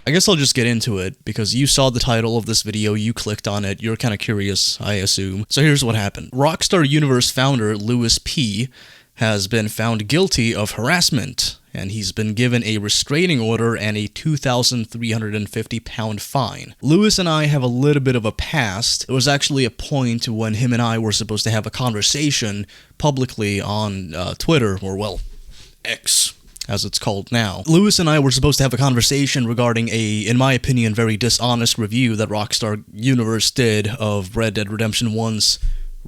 I guess I'll just get into it, because you saw the title of this video, you clicked on it, you're kind of curious, I assume. So here's what happened. Rockstar Universe founder Lewis P. has been found guilty of harassment, and he's been given a restraining order and a £2,350 fine. Lewis and I have a little bit of a past. There was actually a point when him and I were supposed to have a conversation publicly on Twitter, or well, X, as it's called now. Lewis and I were supposed to have a conversation regarding a, in my opinion, very dishonest review that Rockstar Universe did of Red Dead Redemption 1's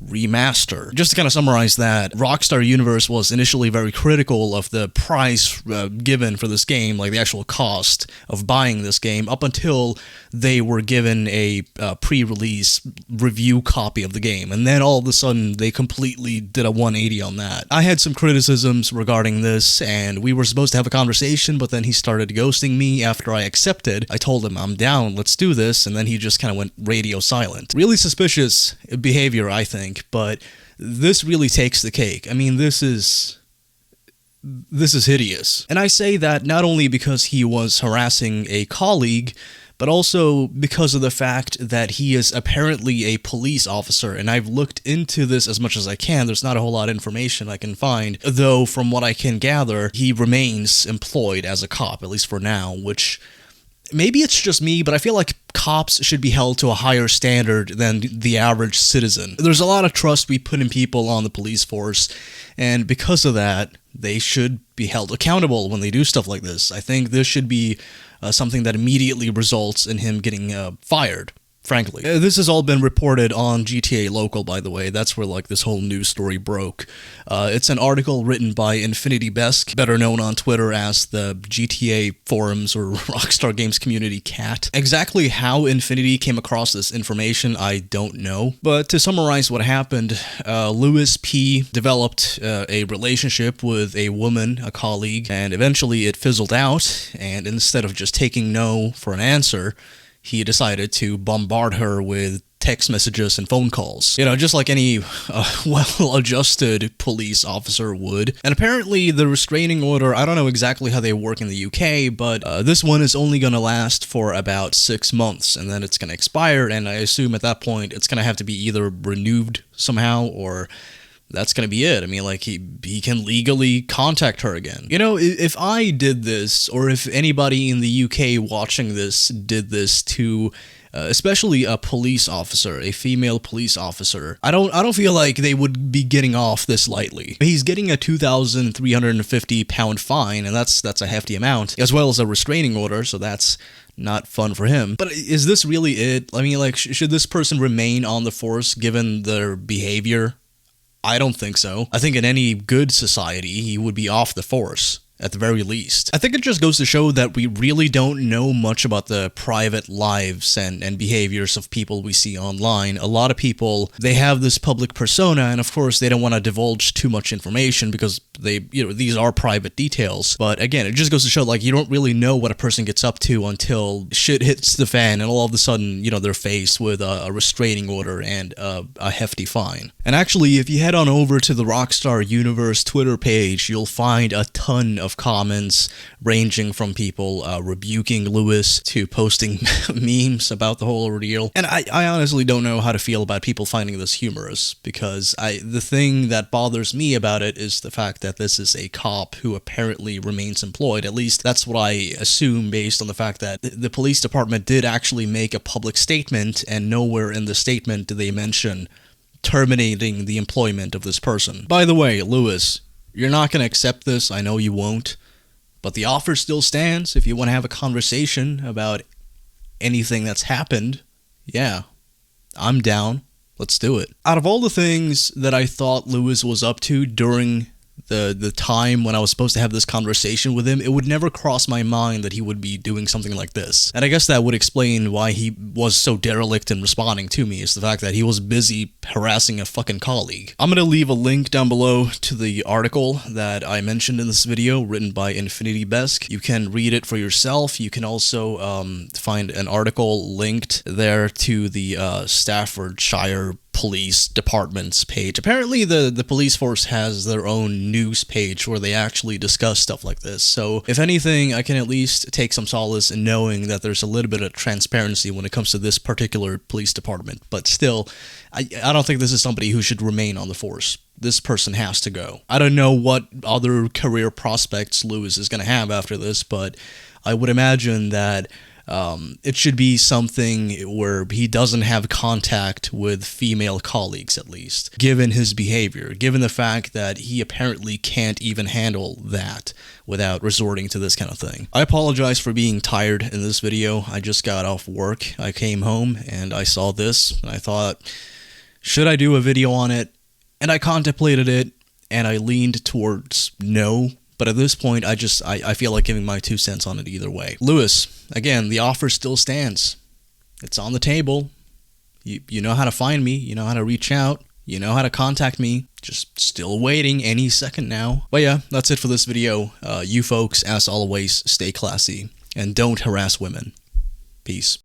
remaster. Just to kind of summarize that, Rockstar Universe was initially very critical of the price given for this game, like the actual cost of buying this game, up until they were given a pre-release review copy of the game, and then all of a sudden they completely did a 180 on that. I had some criticisms regarding this, and we were supposed to have a conversation, but then he started ghosting me after I accepted. I told him, I'm down, let's do this, and then he just kind of went radio silent. Really suspicious behavior, I think. But this really takes the cake. I mean, this is hideous. And I say that not only because he was harassing a colleague, but also because of the fact that he is apparently a police officer, and I've looked into this as much as I can. There's not a whole lot of information I can find, though from what I can gather, he remains employed as a cop, at least for now, which maybe it's just me, but I feel like cops should be held to a higher standard than the average citizen. There's a lot of trust we put in people on the police force, and because of that, they should be held accountable when they do stuff like this. I think this should be something that immediately results in him getting fired. Frankly. This has all been reported on GTA Local, by the way. That's where, like, this whole news story broke. It's an article written by Infinity Besk, better known on Twitter as the GTA Forums or Rockstar Games Community Cat. Exactly how Infinity came across this information, I don't know. But to summarize what happened, Lewis P. developed a relationship with a woman, a colleague, and eventually it fizzled out, and instead of just taking no for an answer, he decided to bombard her with text messages and phone calls. You know, just like any well-adjusted police officer would. And apparently the restraining order, I don't know exactly how they work in the UK, but this one is only going to last for about 6 months, and then it's going to expire, and I assume at that point it's going to have to be either renewed somehow, or that's going to be it. I mean, like, he can legally contact her again. You know, if I did this, or if anybody in the UK watching this did this to, especially a police officer, a female police officer, I don't feel like they would be getting off this lightly. He's getting a £2,350 fine, and that's a hefty amount, as well as a restraining order, so that's not fun for him. But is this really it? I mean, like, should this person remain on the force given their behavior? I don't think so. I think in any good society, he would be off the force, at the very least. I think it just goes to show that we really don't know much about the private lives and behaviors of people we see online. A lot of people, they have this public persona, and of course they don't want to divulge too much information because these are private details. But again, it just goes to show, like, you don't really know what a person gets up to until shit hits the fan, and all of a sudden, they're faced with a restraining order and a hefty fine. And actually, if you head on over to the Rockstar Universe Twitter page, you'll find a ton of comments ranging from people rebuking Lewis to posting memes about the whole ordeal. And I honestly don't know how to feel about people finding this humorous, because the thing that bothers me about it is the fact that this is a cop who apparently remains employed. At least that's what I assume based on the fact that the police department did actually make a public statement, and nowhere in the statement do they mention terminating the employment of this person. By the way, Lewis, you're not going to accept this, I know you won't, but the offer still stands if you want to have a conversation about anything that's happened. Yeah, I'm down. Let's do it. Out of all the things that I thought Lewis was up to during the time when I was supposed to have this conversation with him, it would never cross my mind that he would be doing something like this. And I guess that would explain why he was so derelict in responding to me, is the fact that he was busy harassing a fucking colleague. I'm gonna leave a link down below to the article that I mentioned in this video, written by Infinity Besk. You can read it for yourself. You can also find an article linked there to the Staffordshire police department's page. Apparently the police force has their own news page where they actually discuss stuff like this. So if anything, I can at least take some solace in knowing that there's a little bit of transparency when it comes to this particular police department. But still, I don't think this is somebody who should remain on the force. This person has to go. I don't know what other career prospects Lewis is going to have after this, but I would imagine that it should be something where he doesn't have contact with female colleagues, at least, given his behavior, given the fact that he apparently can't even handle that without resorting to this kind of thing. I apologize for being tired in this video. I just got off work. I came home and I saw this and I thought, should I do a video on it? And I contemplated it and I leaned towards no. But at this point, I feel like giving my 2 cents on it either way. Lewis, again, the offer still stands. It's on the table. You know how to find me. You know how to reach out. You know how to contact me. Just still waiting any second now. But yeah, that's it for this video. You folks, as always, stay classy and don't harass women. Peace.